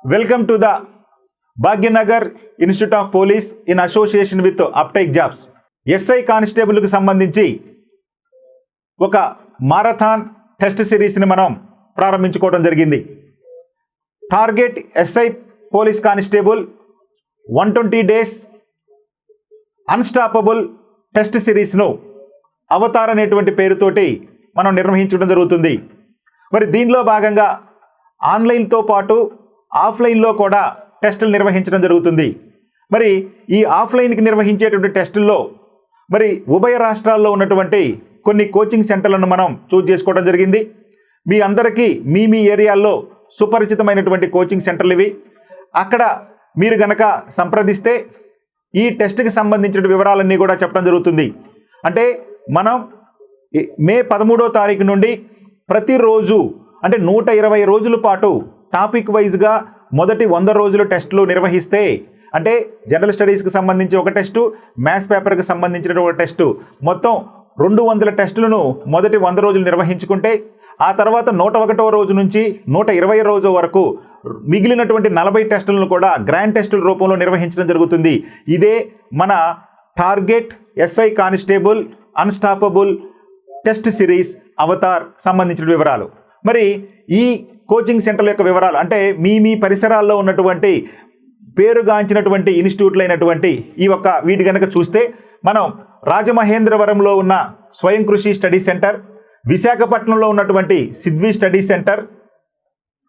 Welcome to the Bhagyanagar Institute of Police in association with Uptake Jobs. SI constable కి సంబంధించి ఒక marathon test సిరీస్ని మనం ప్రారంభించుకోవడం జరిగింది. Target SI police constable 120 days unstoppable test సిరీస్ను Avatar అనేటువంటి పేరుతోటి మనం నిర్వహించడం జరుగుతుంది. మరి దీనిలో భాగంగా ఆన్లైన్తో పాటు ఆఫ్లైన్లో కూడా టెస్టులు నిర్వహించడం జరుగుతుంది. మరి ఈ ఆఫ్లైన్కి నిర్వహించేటువంటి టెస్టుల్లో మరి ఉభయ రాష్ట్రాల్లో ఉన్నటువంటి కొన్ని కోచింగ్ సెంటర్లను మనం చూజ్ చేసుకోవడం జరిగింది. మీ అందరికీ మీ ఏరియాల్లో సుపరిచితమైనటువంటి కోచింగ్ సెంటర్లు ఇవి. అక్కడ మీరు గనక సంప్రదిస్తే ఈ టెస్ట్కి సంబంధించిన వివరాలన్నీ కూడా చెప్పడం జరుగుతుంది. అంటే మనం మే 13వ తారీఖు నుండి ప్రతిరోజు అంటే 120 రోజుల పాటు టాపిక్ వైజ్గా మొదటి 100 రోజుల టెస్టులు నిర్వహిస్తే అంటే జనరల్ స్టడీస్కి సంబంధించి ఒక టెస్టు, మ్యాథ్స్ పేపర్కి సంబంధించిన ఒక టెస్టు, మొత్తం 200 టెస్టులను మొదటి 100 రోజులు నిర్వహించుకుంటే ఆ తర్వాత 101వ రోజు నుంచి 120 రోజు వరకు మిగిలినటువంటి 40 టెస్టులను కూడా గ్రాండ్ టెస్టుల రూపంలో నిర్వహించడం జరుగుతుంది. ఇదే మన target SI constable unstoppable test series Avatar సంబంధించిన వివరాలు. మరి ఈ కోచింగ్ సెంటర్ల యొక్క వివరాలు అంటే మీ పరిసరాల్లో ఉన్నటువంటి పేరుగాంచినటువంటి ఇన్స్టిట్యూట్లు అయినటువంటి వీటి కనుక చూస్తే మనం రాజమహేంద్రవరంలో ఉన్న స్వయం కృషి స్టడీ సెంటర్, విశాఖపట్నంలో ఉన్నటువంటి సిద్వి స్టడీ సెంటర్,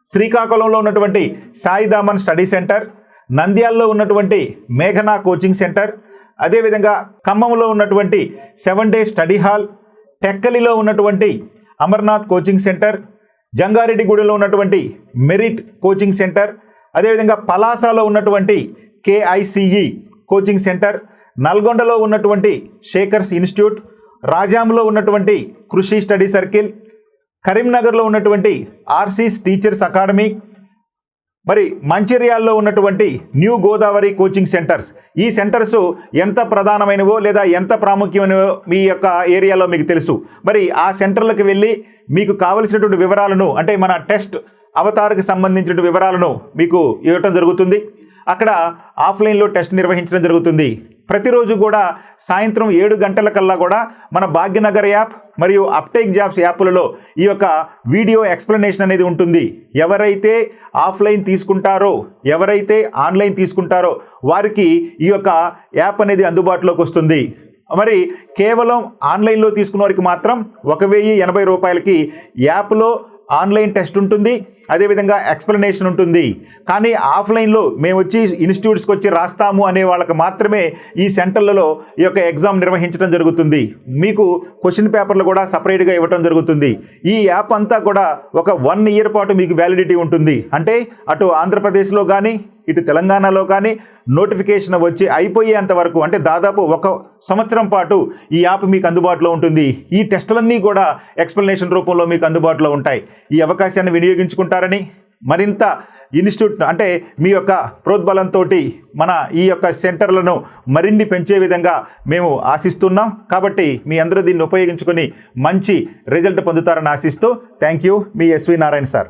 శ్రీకాకుళంలో ఉన్నటువంటి సాయిదామన్ స్టడీ సెంటర్, నంద్యాలలో ఉన్నటువంటి మేఘనా కోచింగ్ సెంటర్, అదేవిధంగా ఖమ్మంలో ఉన్నటువంటి 7 డే స్టడీ హాల్, టెక్కలిలో ఉన్నటువంటి అమర్నాథ్ కోచింగ్ సెంటర్, జంగారెడ్డిగూడెంలో ఉన్నటువంటి మెరిట్ కోచింగ్ సెంటర్, అదేవిధంగా పలాసలో ఉన్నటువంటి KICE కోచింగ్ సెంటర్, నల్గొండలో ఉన్నటువంటి శేఖర్స్ ఇన్స్టిట్యూట్, రాజాంలో ఉన్నటువంటి కృషి స్టడీ సర్కిల్, కరీంనగర్లో ఉన్నటువంటి ఆర్సీస్ టీచర్స్ అకాడమీ, మరి మంచిర్యాలలో ఉన్నటువంటి న్యూ గోదావరి కోచింగ్ సెంటర్స్. ఈ సెంటర్స్ ఎంత ప్రధానమైనవో లేదా ఎంత ప్రాముఖ్యమైనవో మీ యొక్క ఏరియాలో మీకు తెలుసు. మరి ఆ సెంటర్లకు వెళ్ళి మీకు కావలసినటువంటి వివరాలను అంటే మన టెస్ట్ అవతార్కి సంబంధించిన వివరాలను మీకు ఇవ్వటం జరుగుతుంది. అక్కడ ఆఫ్లైన్లో టెస్ట్ నిర్వహించడం జరుగుతుంది. ప్రతిరోజు కూడా సాయంత్రం 7 గంటలకల్లా కూడా మన భాగ్యనగర్ యాప్ మరియు అప్టేక్ జాబ్స్ యాప్లలో ఈ యొక్క వీడియో ఎక్స్ప్లెనేషన్ అనేది ఉంటుంది. ఎవరైతే ఆఫ్లైన్ తీసుకుంటారో ఎవరైతే ఆన్లైన్ తీసుకుంటారో వారికి ఈ యొక్క యాప్ అనేది అందుబాటులోకి వస్తుంది. మరి కేవలం ఆన్లైన్లో తీసుకున్న వారికి మాత్రం 1080 రూపాయలకి యాప్లో ఆన్లైన్ టెస్ట్ ఉంటుంది, అదేవిధంగా ఎక్స్ప్లెనేషన్ ఉంటుంది. కానీ ఆఫ్లైన్లో మేము వచ్చి ఇన్స్టిట్యూట్స్కి వచ్చి రాస్తాము అనే వాళ్ళకి మాత్రమే ఈ సెంటర్లలో ఈ యొక్క ఎగ్జామ్ నిర్వహించడం జరుగుతుంది. మీకు క్వశ్చన్ పేపర్లు కూడా సపరేట్గా ఇవ్వడం జరుగుతుంది. ఈ యాప్ అంతా కూడా ఒక 1 ఇయర్ పాటు మీకు వ్యాలిడిటీ ఉంటుంది. అంటే అటు ఆంధ్రప్రదేశ్లో కానీ ఇటు తెలంగాణలో కానీ నోటిఫికేషన్ వచ్చి అయిపోయేంత వరకు అంటే దాదాపు 1 సంవత్సరం పాటు ఈ యాప్ మీకు అందుబాటులో ఉంటుంది. ఈ టెస్టులన్నీ కూడా ఎక్స్ప్లెనేషన్ రూపంలో మీకు అందుబాటులో ఉంటాయి. ఈ అవకాశాన్ని వినియోగించుకుంటారని మరింత ఇన్స్టిట్యూట్ అంటే మీ యొక్క ప్రోద్బలంతో మన ఈ యొక్క సెంటర్లను మరిన్ని పెంచే విధంగా మేము ఆశిస్తున్నాం. కాబట్టి మీ అందరూ దీన్ని ఉపయోగించుకొని మంచి రిజల్ట్ పొందుతారని ఆశిస్తూ thank you. Me SV Narayana sir.